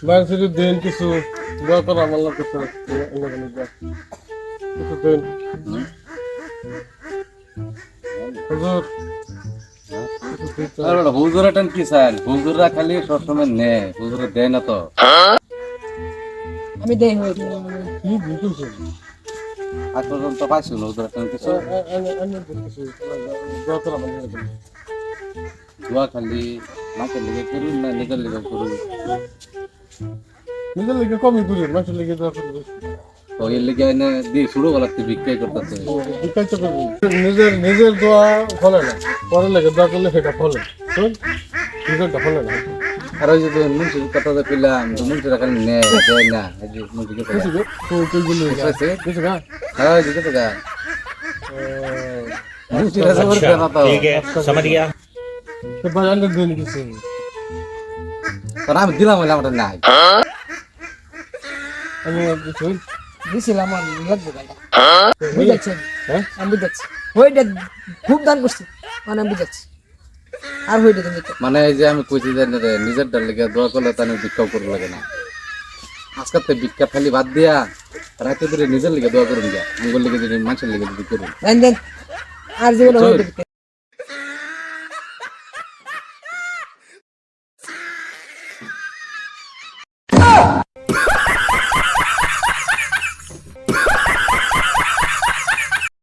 মানুষের দেন কিছু দোয়া করা আমার লোক কিছু দেন হুজুর আর বড় হুজুর টান কি চাই হুজুররা খালি সবসময় নে হুজুরে দেয় না তো আমি দেই হই কি বুঝছো আজ পর্যন্ত পাইছো না হুজুর টান কিছু আমি কিছু দোয়া করা আমার লোক দোয়া খালি মাকে লেগে করুন না নিজের লেগে করুন নিজের লেগে কমই করি মানুষের লেগে দোয়া করি তো এর লেগে এনে দিয়ে শুরু গলাতে বিক্রি করতেছে বিকাশ করবি নিজের নিজের দোয়া ফলে না পরের লেগে দোয়া করলে সেটা ফলে শোন নিজেরটা ফলে না আর ওই যে মুন্সির কথা যে পেলাম মুন্সিরা খালি নে দেয় না এই যে মুন্সিকে তো কিছু তো তুই বলি কিছু না হ্যাঁ ওই দিকে তো গা মুন্সিরা সবার দেয় না তো ठीक है समझ गया তো বাজারে দেন কিছু কারণ আমি দিলাম হইলে আমার নাই আমি কিছু দিছিলাম আমার লাগবে গাড়িটা বুঝাচ্ছেন হ্যাঁ আমি বুঝাচ্ছি হইটা খুব দান করছি মানে আমি বুঝাচ্ছি আর হইটা তুমি তো মানে এই যে আমি কইছি যে নিজের ডাল লেগে দোয়া করলে তাহলে ভিক্ষাও করবো লাগে না আজকাল তো ভিক্ষা খালি বাদ দিয়া রাতে ধরে নিজের লেগে দোয়া করুন গা আঙ্গুল লেগে যদি মানুষের লেগে যদি করুন দেন দেন আর জীবনে হইটা